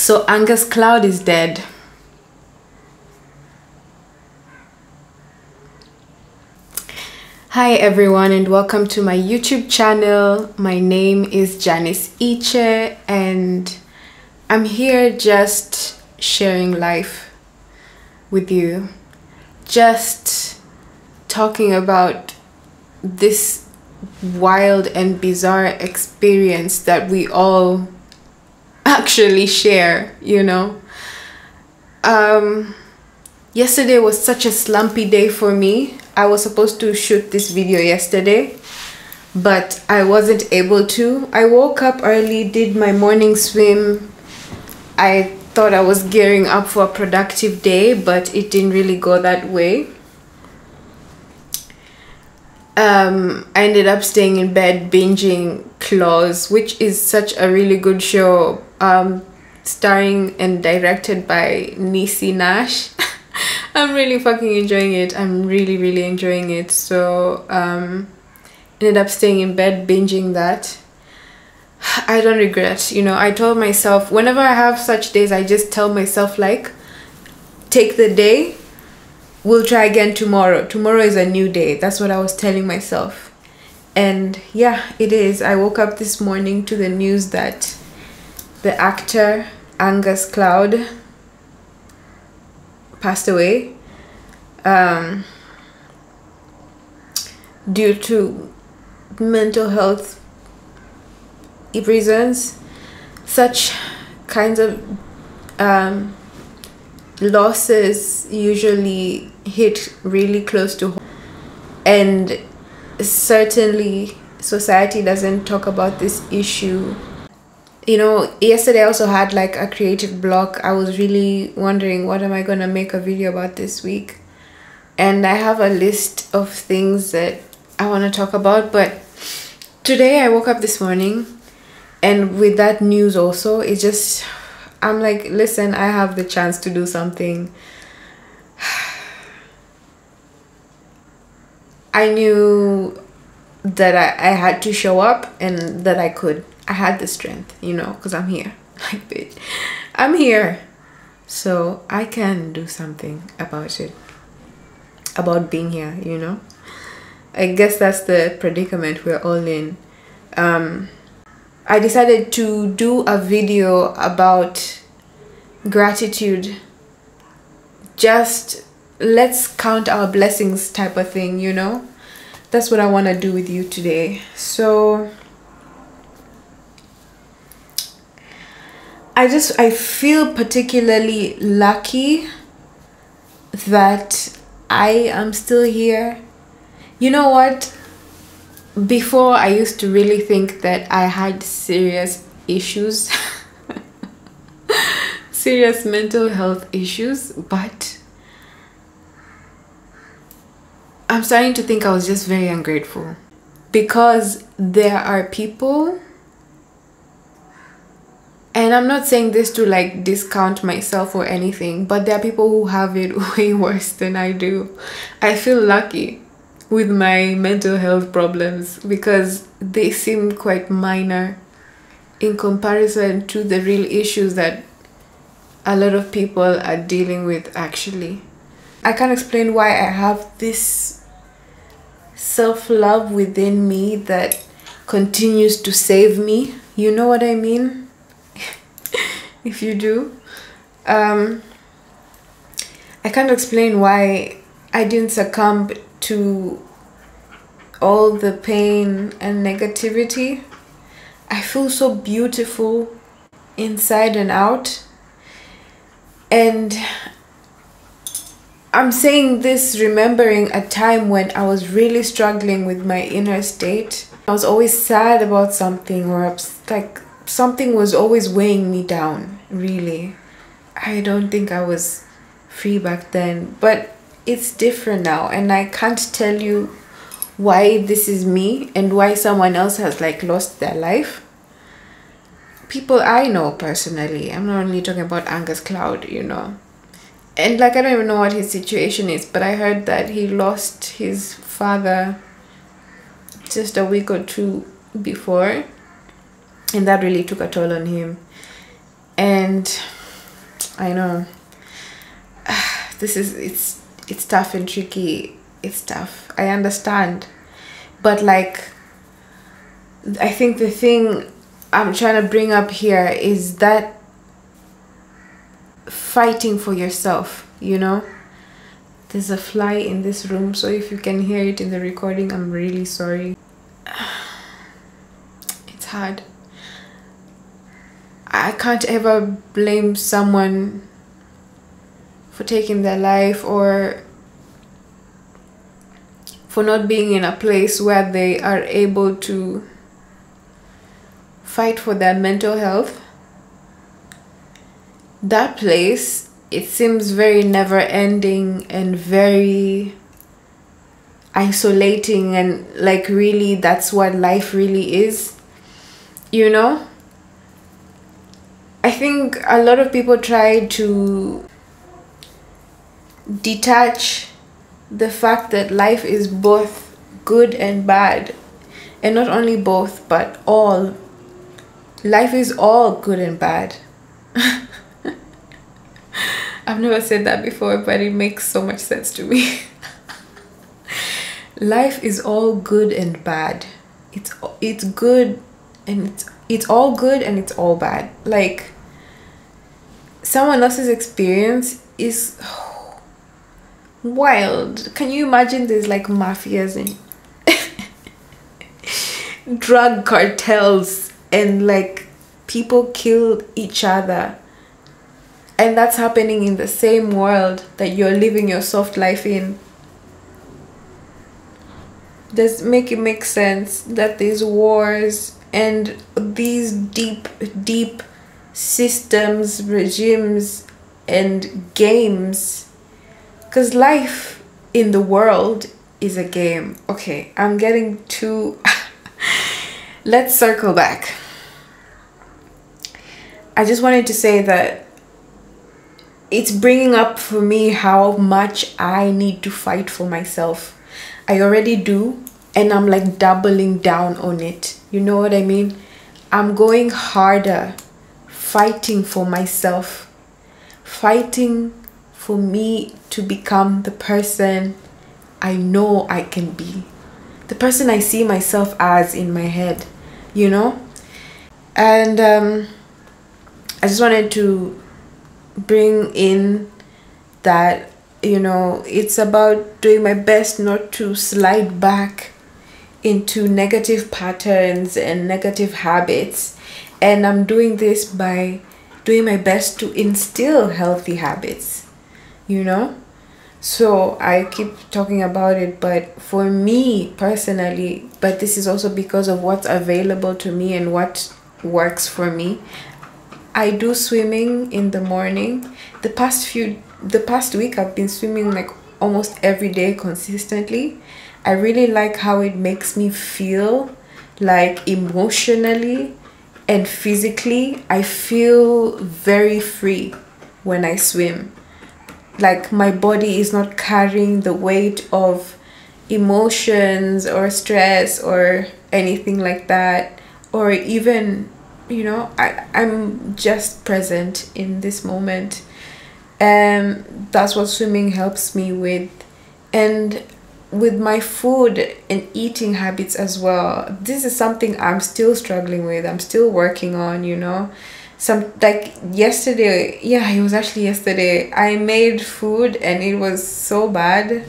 So Angus Cloud is dead. Hi everyone and welcome to my YouTube channel. My name is Janice Iche and I'm here just sharing life with you. Just talking about this wild and bizarre experience that we all actually share, you know. Yesterday was such a slumpy day for me. I was supposed to shoot this video yesterday, but I wasn't able to. I woke up early, did my morning swim. I thought I was gearing up for a productive day, but it didn't really go that way. I ended up staying in bed binging Claws, which is such a really good show, starring and directed by Niecy Nash. I'm really fucking enjoying it. I'm really enjoying it. So ended up staying in bed binging that. I don't regret, you know. I told myself whenever I have such days, I just tell myself, like, take the day, we'll try again tomorrow. Tomorrow is a new day. That's what I was telling myself. And yeah, it is. I woke up this morning to the news that the actor Angus Cloud passed away due to mental health reasons. Such kinds of losses usually hit really close to home, and certainly society doesn't talk about this issue. You know, yesterday I also had like a creative block. I was really wondering, what am I gonna make a video about this week? And I have a list of things that I want to talk about, but today I woke up this morning and with that news also, it just, I'm like, listen, I have the chance to do something. I knew that I had to show up and that I could. I had the strength, you know, because I'm here. Like, bitch, I'm here. So I can do something about it. About being here, you know. I guess that's the predicament we're all in. I decided to do a video about gratitude. Just let's count our blessings type of thing, you know. That's what I want to do with you today. So I feel particularly lucky that I am still here. You know what? Before, I used to really think that I had serious issues, serious mental health issues, but I'm starting to think I was just very ungrateful, because there are people, and I'm not saying this to like discount myself or anything, but there are people who have it way worse than I do. I feel lucky with my mental health problems because they seem quite minor in comparison to the real issues that a lot of people are dealing with actually. I can't explain why I have this self-love within me that continues to save me. You know what I mean? If you do. I can't explain why I didn't succumb to all the pain and negativity. I feel so beautiful inside and out. And I'm saying this remembering a time when I was really struggling with my inner state. I was always sad about something, or like something was always weighing me down, really. I don't think I was free back then, but it's different now, and I can't tell you why this is me and why someone else has like lost their life. People I know personally, I'm not only talking about Angus Cloud, you know. And like, I don't even know what his situation is, but I heard that he lost his father just a week or two before, and that really took a toll on him. And I know it's tough and tricky. It's tough, I understand, but like, I think the thing I'm trying to bring up here is that fighting for yourself, you know. There's a fly in this room, so if you can hear it in the recording, I'm really sorry. It's hard. I can't ever blame someone for taking their life or for not being in a place where they are able to fight for their mental health. That place, it seems very never ending and very isolating, and like, really, that's what life really is, you know. I think a lot of people try to detach the fact that life is both good and bad, and not only both but all. Life is all good and bad. I've never said that before, but it makes so much sense to me. Life is all good and bad. It's good, and it's all good and it's all bad. Like, someone else's experience is wild. Can you imagine there's like mafias and drug cartels and like people kill each other, and that's happening in the same world that you're living your soft life in? Does make it make sense that these wars and these deep systems, regimes, and games, because life in the world is a game. Okay, I'm getting too let's circle back. I just wanted to say that it's bringing up for me how much I need to fight for myself. I already do, and I'm like doubling down on it. You know what I mean? I'm going harder, fighting for myself, fighting for me to become the person I know I can be, the person I see myself as in my head, you know? And I just wanted to bring in that, you know, it's about doing my best not to slide back into negative patterns and negative habits. And I'm doing this by doing my best to instill healthy habits, you know. So I keep talking about it, but for me personally, but this is also because of what's available to me and what works for me, I do swimming in the morning. The past week I've been swimming like almost every day consistently. I really like how it makes me feel, like emotionally and physically. I feel very free when I swim. Like, my body is not carrying the weight of emotions or stress or anything like that, or even, you know, I'm just present in this moment. And that's what swimming helps me with. And with my food and eating habits as well, this is something I'm still struggling with. I'm still working on, you know. Some, like yesterday, yeah, it was actually yesterday, I made food and it was so bad.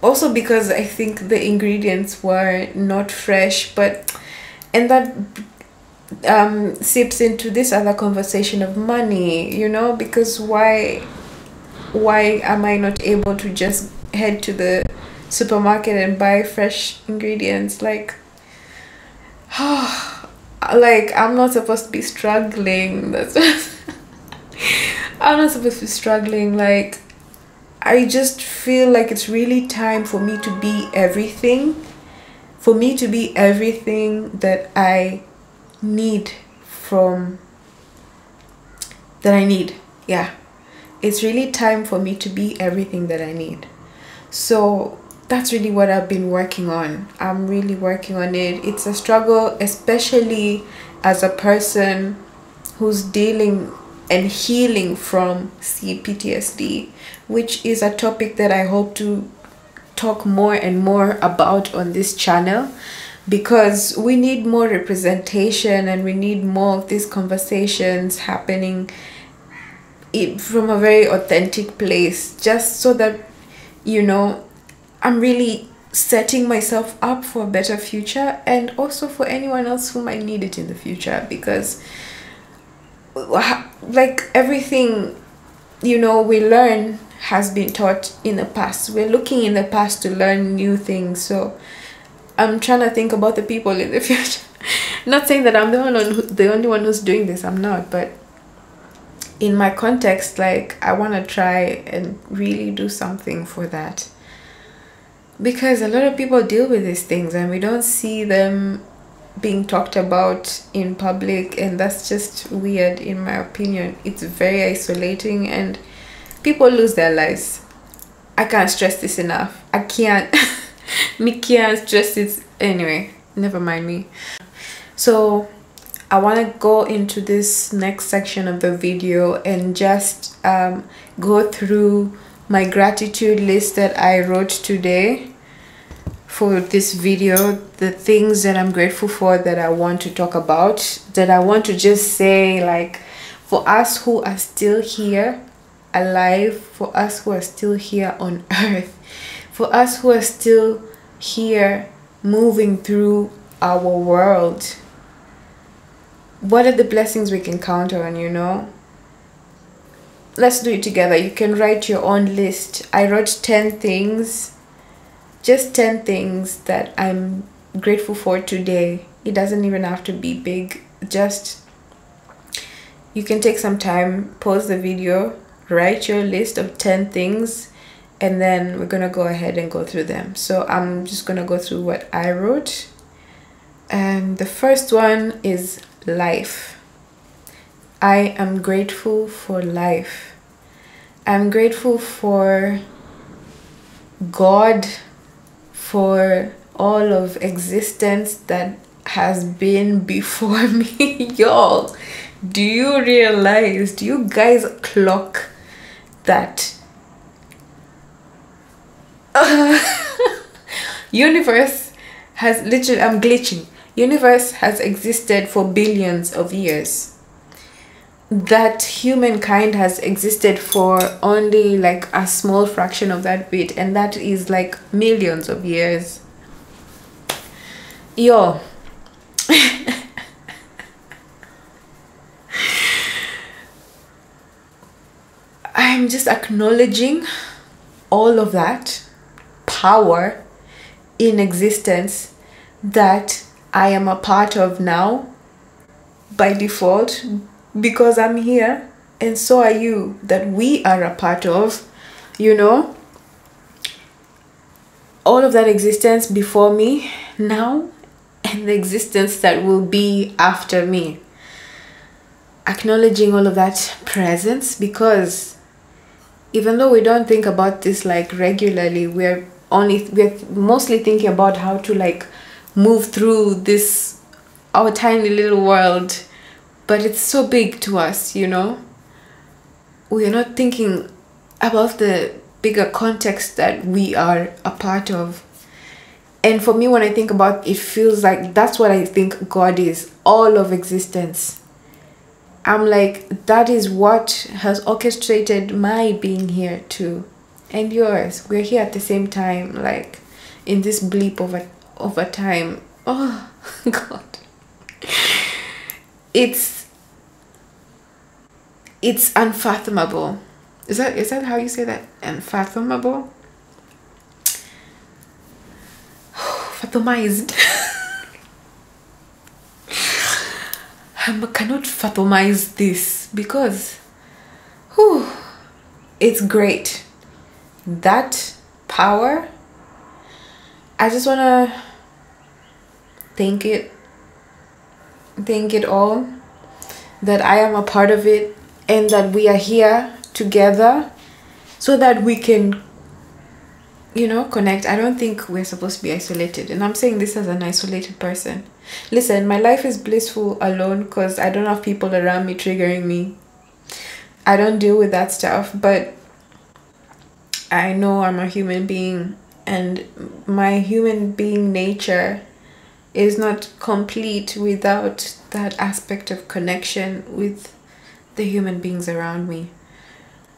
Also because I think the ingredients were not fresh, but, and that seeps into this other conversation of money, you know, because why am I not able to just head to the supermarket and buy fresh ingredients? Like, like, I'm not supposed to be struggling. That's I'm not supposed to be struggling. Like, I just feel like it's really time for me to be everything, that I need yeah, it's really time for me to be everything that I need. So that's really what I've been working on. I'm really working on it. It's a struggle, especially as a person who's dealing and healing from CPTSD, which is a topic that I hope to talk more and more about on this channel, because we need more representation and we need more of these conversations happening from a very authentic place, just so that, you know, I'm really setting myself up for a better future, and also for anyone else who might need it in the future, because like everything, you know, we learn has been taught in the past. We're looking in the past to learn new things. So I'm trying to think about the people in the future. Not saying that I'm the only one who's doing this. I'm not, but in my context, like, I want to try and really do something for that, because a lot of people deal with these things and we don't see them being talked about in public, and that's just weird in my opinion. It's very isolating and people lose their lives. I can't stress this enough. I can't me can't stress it. Anyway, never mind me. So I want to go into this next section of the video and just go through my gratitude list that I wrote today for this video, the things that I'm grateful for, that I want to talk about, that I want to just say, like, for us who are still here alive, for us who are still here on earth, for us who are still here moving through our world. What are the blessings we can count on, you know? Let's do it together. You can write your own list. I wrote 10 things, just 10 things that I'm grateful for today. It doesn't even have to be big. Just, you can take some time, pause the video, write your list of 10 things, and then we're gonna go ahead and go through them. So I'm just gonna go through what I wrote. And the first one is life. I am grateful for life. I'm grateful for God, for all of existence that has been before me. Y'all, do you realize, do you guys clock that universe has literally, I'm glitching, universe has existed for billions of years, that humankind has existed for only like a small fraction of that bit, and that is like millions of years. Yo, I'm just acknowledging all of that power in existence that I am a part of now by default, because I'm here and so are you, that we are a part of, you know, all of that existence before me now, and the existence that will be after me. Acknowledging all of that presence, because even though we don't think about this like regularly, we're mostly thinking about how to like move through this, our tiny little world, but it's so big to us, you know. We are not thinking about the bigger context that we are a part of. And for me, when I think about it, feels like that's what I think God is, all of existence. I'm like, that is what has orchestrated my being here too, and yours. We're here at the same time, like in this bleep of a time. Oh God, it's unfathomable. Is that how you say that? Unfathomable? Fathomized. I cannot fathomize this, because it's great. That power, I just want to thank it all, that I am a part of it, and that we are here together so that we can connect. I don't think we're supposed to be isolated. And I'm saying this as an isolated person. Listen, my life is blissful alone because I don't have people around me triggering me. I don't deal with that stuff, but I know I'm a human being, and my human being nature is not complete without that aspect of connection with the human beings around me.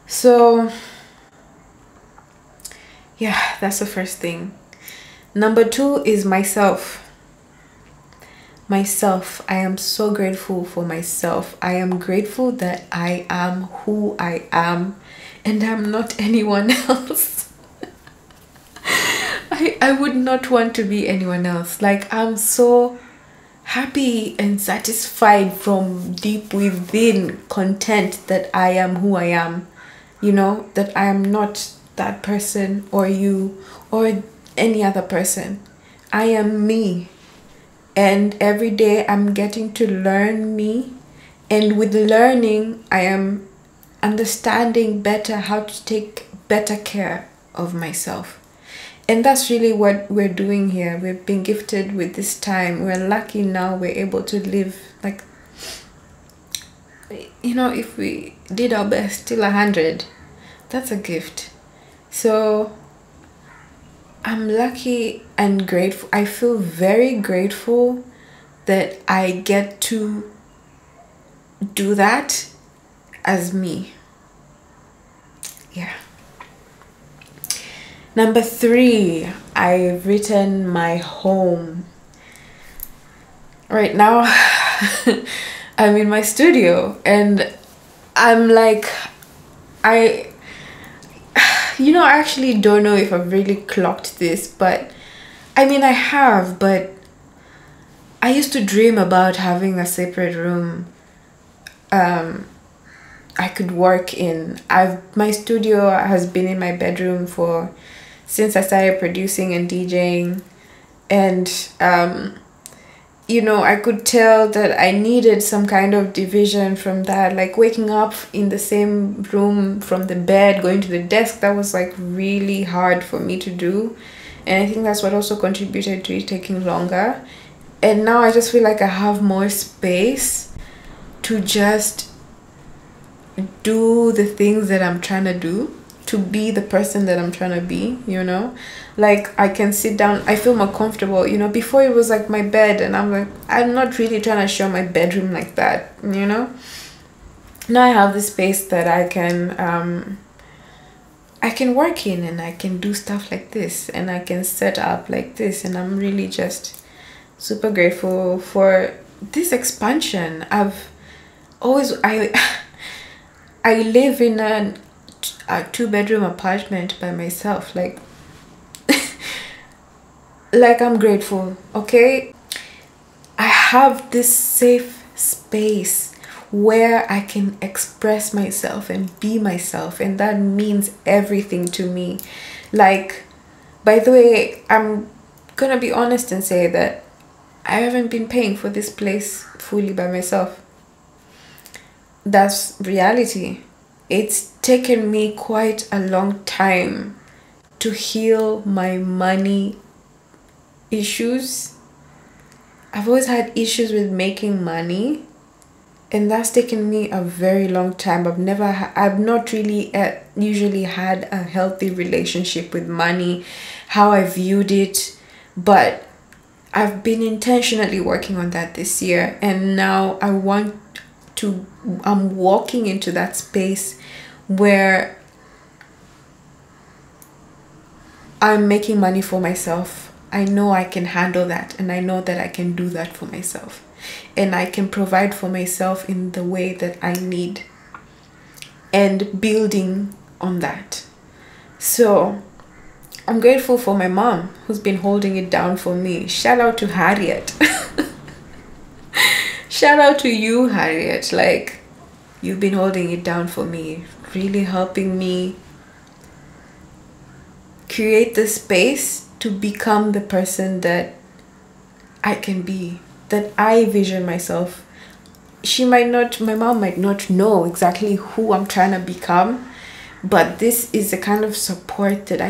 So yeah, that's the first thing. Number 2 is myself. I am so grateful for myself. I am grateful that I am who I am and I'm not anyone else. I would not want to be anyone else. Like, I'm so happy and satisfied from deep within, content that I am who I am. That I am not that person or you or any other person. I am me. And every day I'm getting to learn me. And with learning, I am understanding better how to take better care of myself. And that's really what we're doing here. We've been gifted with this time. We're lucky now we're able to live like, if we did our best till 100, that's a gift. So I'm lucky and grateful. I feel very grateful that I get to do that as me. Yeah. Number 3, I've written my home. Right now, I'm in my studio and I'm like, I actually don't know if I've really clocked this, but I mean, I have, but I used to dream about having a separate room I could work in. My studio has been in my bedroom since I started producing and DJing, and I could tell that I needed some kind of division from that, like waking up in the same room from the bed, going to the desk. That was like really hard for me to do, and I think that's what also contributed to it taking longer. And now I just feel like I have more space to just do the things that I'm trying to do, to be the person that I'm trying to be, like I can sit down, I feel more comfortable. Before it was like my bed and I'm like, I'm not really trying to show my bedroom like that. Now I have the space that I can work in, and I can do stuff like this, and I can set up like this, and I'm really just super grateful for this expansion. I live in a 2-bedroom apartment by myself. Like I'm grateful, okay? I have this safe space where I can express myself and be myself, and that means everything to me. Like, by the way, I'm gonna be honest and say that I haven't been paying for this place fully by myself. That's reality. It's taken me quite a long time to heal my money issues. I've always had issues with making money, and that's taken me a very long time. I've not really usually had a healthy relationship with money, how I viewed it, but I've been intentionally working on that this year, and now I'm walking into that space where I'm making money for myself. I know I can handle that, and I know that I can do that for myself, and I can provide for myself in the way that I need, and building on that. So I'm grateful for my mom, who's been holding it down for me. Shout out to Harriet. Shout out to you, Harriet. Like, you've been holding it down for me, really helping me create the space to become the person that I can be, that I vision myself. My mom might not know exactly who I'm trying to become, but this is the kind of support that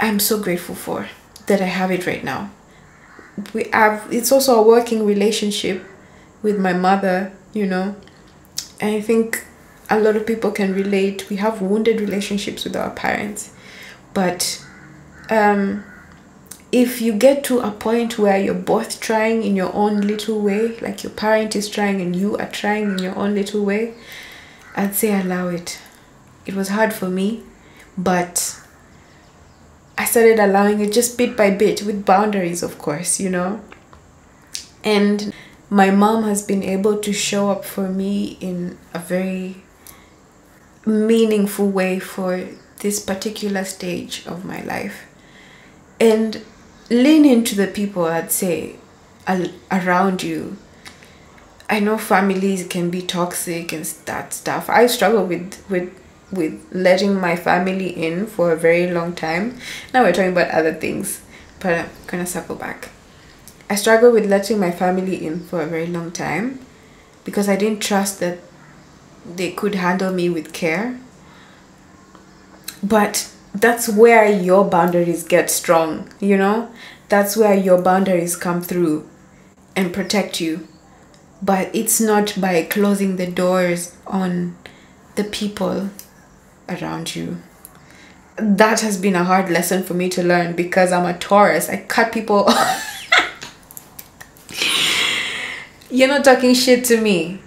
I'm so grateful for that I have it right now. It's also a working relationship with my mother, you know. And I think a lot of people can relate. We have wounded relationships with our parents. But if you get to a point where you're both trying in your own little way, like your parent is trying and you are trying in your own little way, I'd say allow it. It was hard for me, but I started allowing it just bit by bit, with boundaries, of course, you know. And my mom has been able to show up for me in a very meaningful way for this particular stage of my life. And lean into the people, I'd say, around you. I know families can be toxic and that stuff. I struggle with letting my family in for a very long time. Now we're talking about other things, but I'm gonna circle back. I struggled with letting my family in for a very long time because I didn't trust that they could handle me with care. But that's where your boundaries get strong, you know? That's where your boundaries come through and protect you. But it's not by closing the doors on the people around you. That has been a hard lesson for me to learn because I'm a Taurus. I cut people off. You're not talking shit to me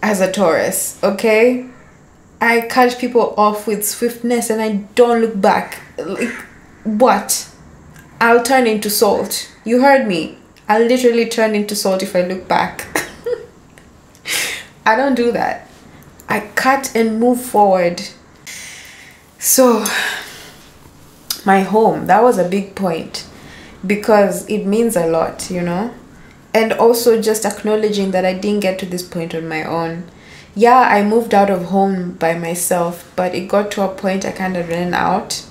as a Taurus, okay? I cut people off with swiftness and I don't look back. Like, what? I'll turn into salt. You heard me. I'll literally turn into salt if I look back. I don't do that. I cut and move forward. So, my home, that was a big point because it means a lot, you know? And also just acknowledging that I didn't get to this point on my own. Yeah, I moved out of home by myself, but it got to a point I kind of ran out.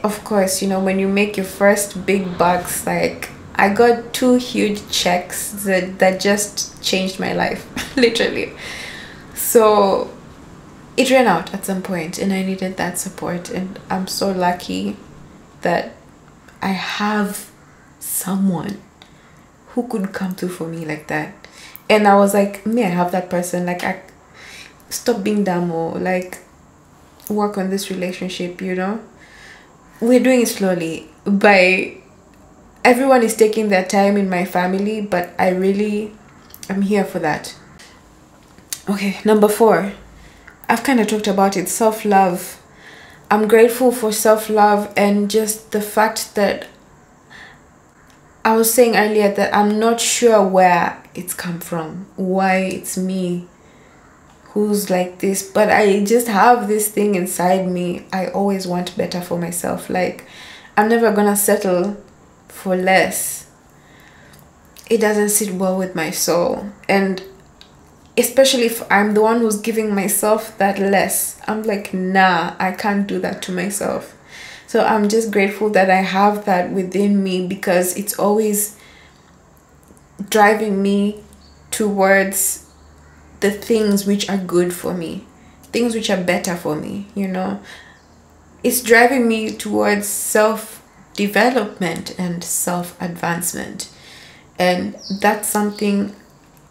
Of course, you know, when you make your first big bucks, like I got 2 huge checks that just changed my life, literally. So it ran out at some point and I needed that support, and I'm so lucky that I have someone who could come through for me like that. And I was like, I have that person. Like, I stop being dumb or like work on this relationship, you know. We're doing it slowly. Everyone is taking their time in my family, but I'm here for that. Okay, number 4. I've kind of talked about it, self-love. I'm grateful for self-love and just the fact that I was saying earlier that I'm not sure where it's come from, why it's me who's like this, but I just have this thing inside me. I always want better for myself. Like, I'm never gonna settle for less. It doesn't sit well with my soul. And especially if I'm the one who's giving myself that less, I'm like, nah, I can't do that to myself. So I'm just grateful that I have that within me because it's always driving me towards the things which are good for me, things which are better for me, you know. It's driving me towards self-development and self-advancement. And that's something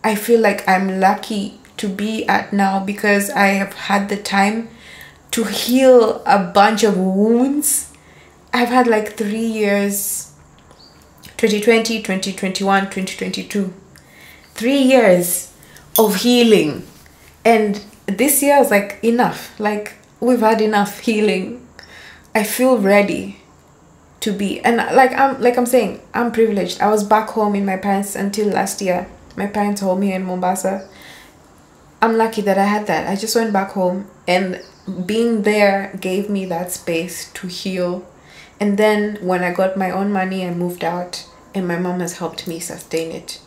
I feel like I'm lucky to be at now because I have had the time to heal a bunch of wounds. I've had like 3 years, 2020, 2021, 2022. 3 years of healing. And this year I was like, enough. Like, we've had enough healing. I feel ready to be. And I'm saying, I'm privileged. I was back home in my parents until last year. My parents' home here in Mombasa. I'm lucky that I had that. I just went back home, and being there gave me that space to heal. And then when I got my own money, I moved out, and my mom has helped me sustain it.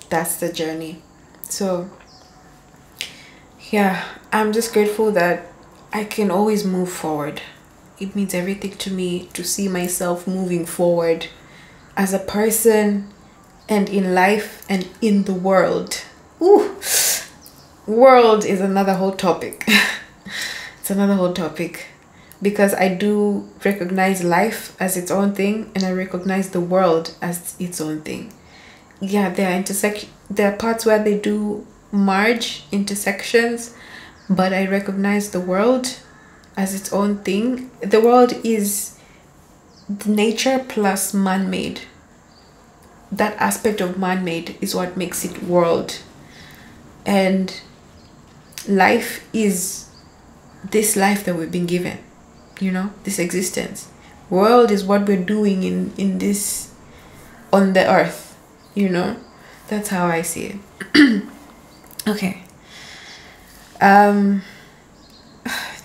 That's the journey. So yeah, I'm just grateful that I can always move forward. It means everything to me to see myself moving forward as a person and in life and in the world. Ooh, world is another whole topic. It's another whole topic. because I do recognize life as its own thing, and I recognize the world as its own thing. Yeah, there are parts where they do merge, intersections, but I recognize the world as its own thing. The world is nature plus man-made. That aspect of man-made is what makes it world. And life is this life that we've been given, you know, this existence. World is what we're doing in this, on the earth, you know. That's how I see it. Okay.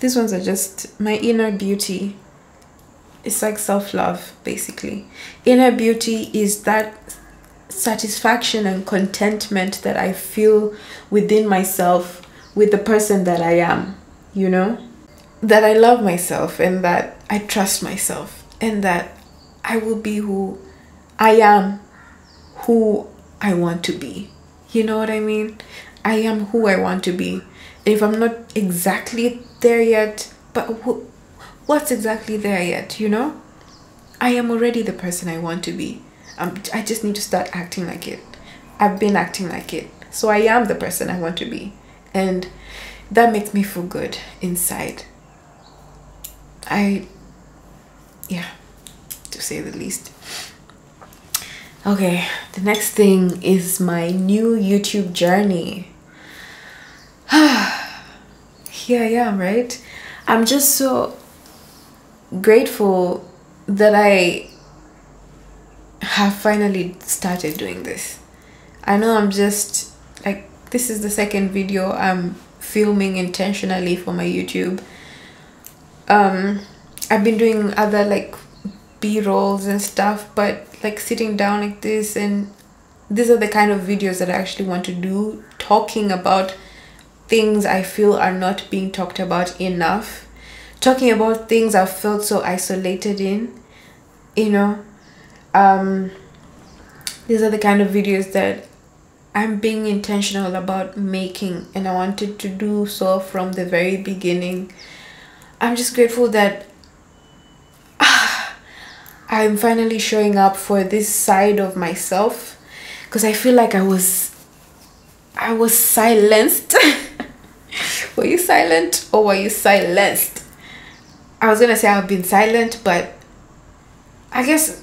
These ones are just my inner beauty. It's like self-love, basically. Inner beauty is that satisfaction and contentment that I feel within myself with the person that I am, you know? That I love myself, and that I trust myself, and that I will be who I am, who I want to be. You know what I mean? I am who I want to be. If I'm not exactly there yet, but what's exactly there yet, you know? I am already the person I want to be. I just need to start acting like it. I've been acting like it. So I am the person I want to be. And that makes me feel good inside. Yeah, to say the least. Okay, the next thing is my new YouTube journey. Here I am, right? I'm just so grateful that I have finally started doing this. I know I'm just like, this is the second video I'm filming intentionally for my YouTube. I've been doing other like B-rolls and stuff, but like sitting down like this, and these are the kind of videos that I actually want to do, talking about things I feel are not being talked about enough, talking about things I've felt so isolated in, you know. These are the kind of videos that I'm being intentional about making, and I wanted to do so from the very beginning. I'm just grateful that I'm finally showing up for this side of myself, because I feel like I was silenced. Were you silent or were you silenced? I was gonna say I've been silent, but I guess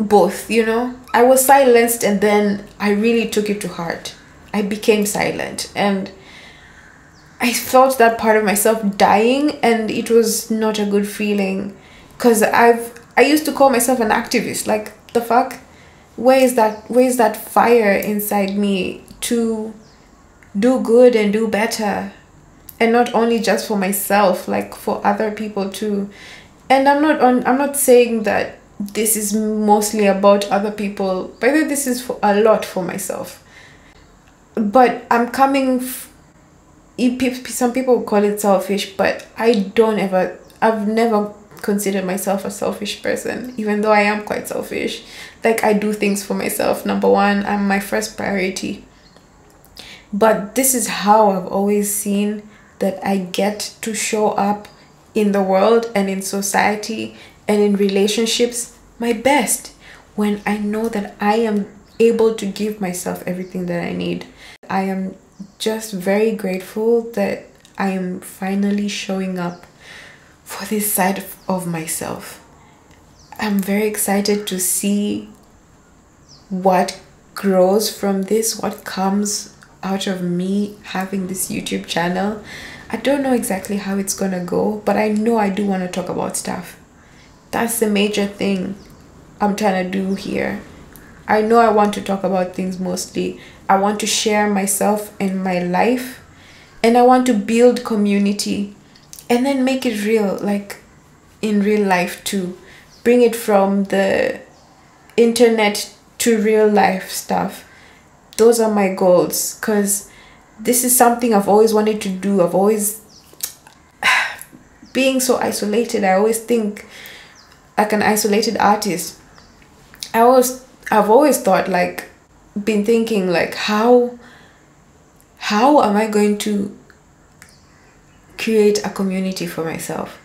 both, you know. I was silenced, and then I really took it to heart. I became silent, and I felt that part of myself dying, and it was not a good feeling, because I used to call myself an activist. Like, the fuck? Where is that fire inside me to do good and do better? And not only just for myself, like for other people too. And I'm not saying that this is mostly about other people. By the way, this is a lot for myself. But I'm coming some people call it selfish, but I've never considered myself a selfish person, even though I am quite selfish. Like, I do things for myself. Number one, I'm my first priority. But this is how I've always seen that I get to show up in the world and in society and in relationships my best, when I know that I am able to give myself everything that I need. I am just very grateful that I am finally showing up for this side of myself. I'm very excited to see what grows from this, what comes out of me having this YouTube channel. I don't know exactly how it's gonna go, but I know I do want to talk about stuff. That's the major thing I'm trying to do here. I know I want to talk about things mostly. I want to share myself and my life, and I want to build community, and then make it real, like in real life too. Bring it from the internet to real life stuff. Those are my goals, because this is something I've always wanted to do. I've always, being so isolated, I always think like an isolated artist. I've always thought, like, been thinking like, how am I going to create a community for myself?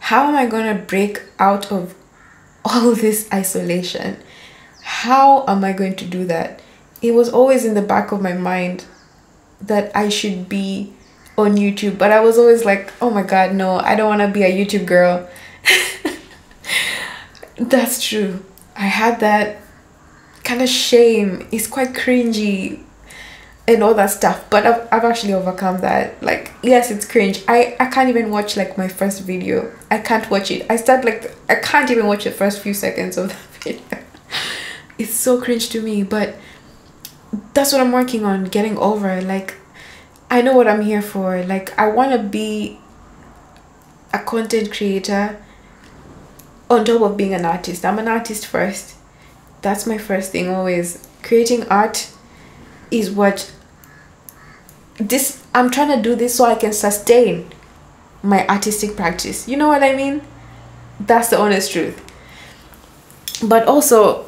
how am I gonna break out of all this isolation? How am I going to do that? It was always in the back of my mind that I should be on YouTube, but I was always like, oh my god, no, I don't want to be a YouTube girl. That's true. I had that kind of shame. It's quite cringy and all that stuff, but I've actually overcome that. Like, yes, it's cringe. I can't even watch like my first video. I can't watch it. I can't even watch the first few seconds of the video. It's so cringe to me, but that's what I'm working on, getting over. Like, I know what I'm here for. Like, I want to be a content creator on top of being an artist. I'm an artist first. That's my first thing always. Creating art is what I'm trying to do this so I can sustain my artistic practice. You know what I mean? That's the honest truth. But also,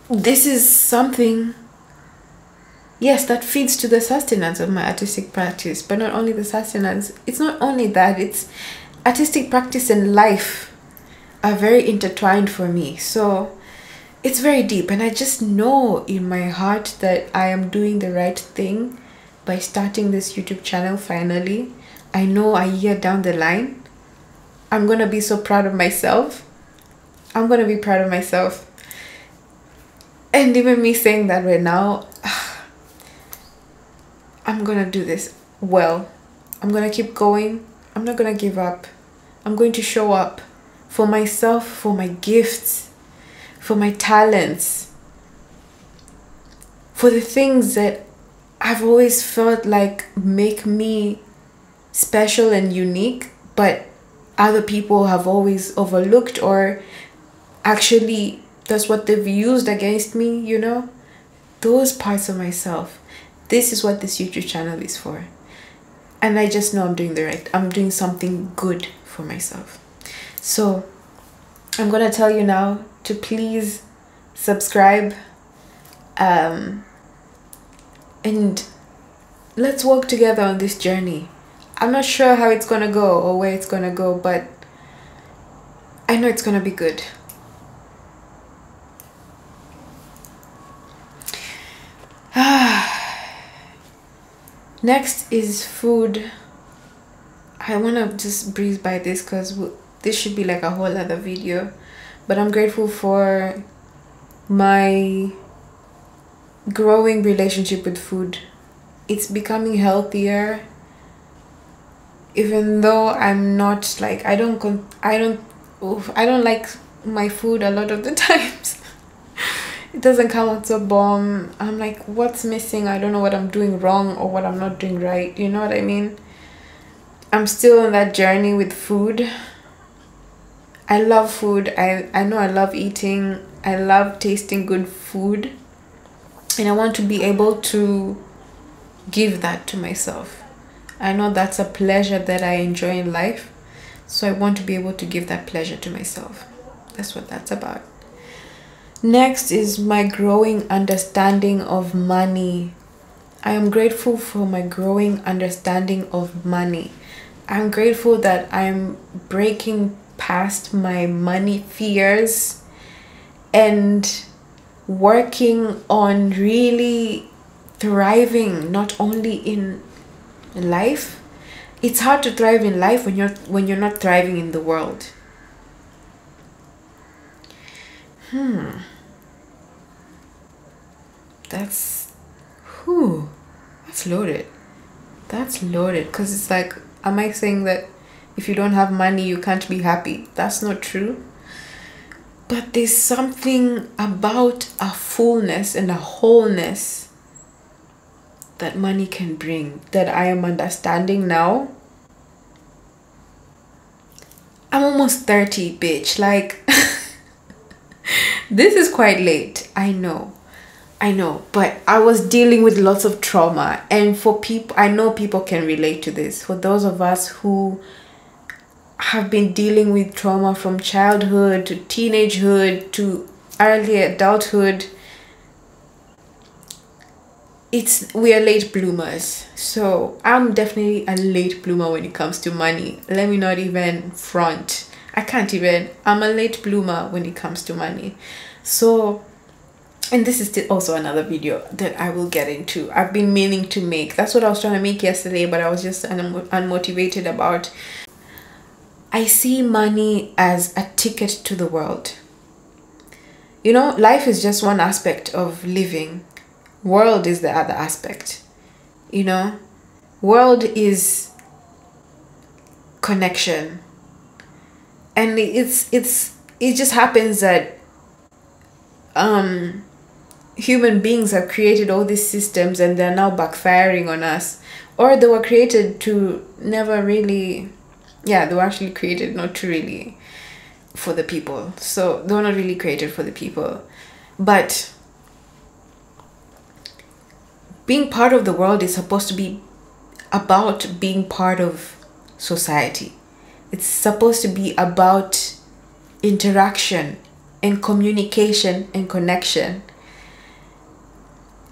this is something, yes, that feeds to the sustenance of my artistic practice. But not only the sustenance, it's not only that, it's artistic practice and life are very intertwined for me. So it's very deep, and I just know in my heart that I am doing the right thing by starting this YouTube channel finally. I know a year down the line, I'm gonna be so proud of myself. I'm gonna be proud of myself. And even me saying that right now, I'm gonna do this well. I'm gonna keep going. I'm not gonna give up. I'm going to show up for myself, for my gifts, for my talents, for the things that I've always felt like make me special and unique, but other people have always overlooked, or actually that's what they've used against me, you know? Those parts of myself. This is what this YouTube channel is for. And I just know I'm doing something good for myself. So I'm gonna tell you now to please subscribe, and let's work together on this journey. I'm not sure how it's gonna go or where it's gonna go, but I know it's gonna be good. Next is food. I want to just breeze by this because this should be like a whole other video, but I'm grateful for my growing relationship with food. It's becoming healthier, even though I'm not like, I don't like my food a lot of the times. It doesn't come out so bomb. I'm like, what's missing? I don't know what I'm doing wrong or what I'm not doing right. You know what I mean? I'm still on that journey with food. I love food. I know I love eating. I love tasting good food. And I want to be able to give that to myself. I know that's a pleasure that I enjoy in life. So I want to be able to give that pleasure to myself. That's what that's about. Next is my growing understanding of money. I am grateful for my growing understanding of money. I'm grateful that I'm breaking past my money fears and working on really thriving, not only in life. It's hard to thrive in life when you're not thriving in the world. That's loaded. That's loaded, because it's like, am I saying that if you don't have money you can't be happy? That's not true. But there's something about a fullness and a wholeness that money can bring that I am understanding now. I'm almost 30, bitch. Like, this is quite late. I know, but I was dealing with lots of trauma, and for people, I know people can relate to this. For those of us who have been dealing with trauma from childhood to teenagehood to early adulthood, we are late bloomers. So I'm definitely a late bloomer when it comes to money. Let me not even front. I can't even. I'm a late bloomer when it comes to money. So, and this is still also another video that I will get into. I've been meaning to make. That's what I was trying to make yesterday, but I was just unmotivated about. I see money as a ticket to the world. You know, life is just one aspect of living. World is the other aspect. You know, world is connection. And it just happens that human beings have created all these systems and they're now backfiring on us, or they were created to never really, yeah, they were actually created not to really for the people. So they were not really created for the people, but being part of the world is supposed to be about being part of society. It's supposed to be about interaction and communication and connection.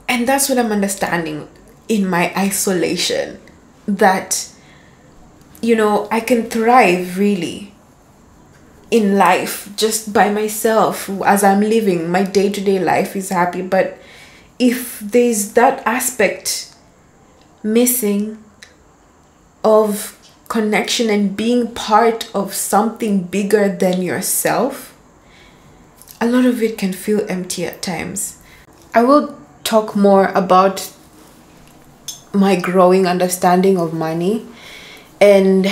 And that's what I'm understanding in my isolation, that, you know, I can thrive really in life just by myself as I'm living. My day-to-day life is happy, but if there's that aspect missing of connection and being part of something bigger than yourself, a lot of it can feel empty at times. I will talk more about my growing understanding of money and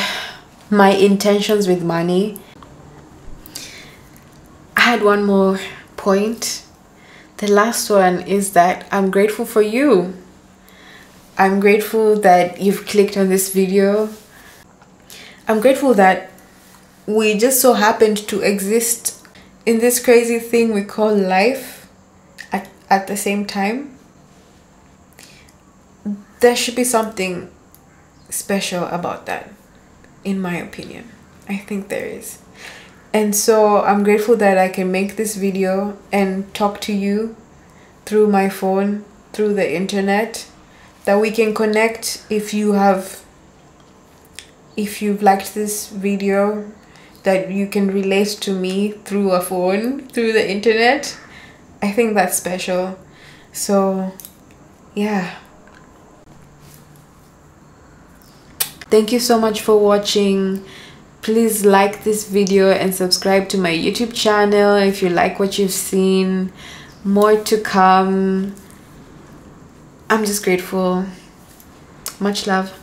my intentions with money. I had one more point. The last one is that I'm grateful for you. I'm grateful that you've clicked on this video. I'm grateful that we just so happened to exist in this crazy thing we call life at the same time. There should be something special about that, in my opinion. I think there is. And so I'm grateful that I can make this video and talk to you through my phone, through the internet, that we can connect. If you've liked this video, that you can relate to me through a phone, through the internet. I think that's special. So yeah, thank you so much for watching. Please like this video and subscribe to my YouTube channel if you like what you've seen. More to come. I'm just grateful. Much love.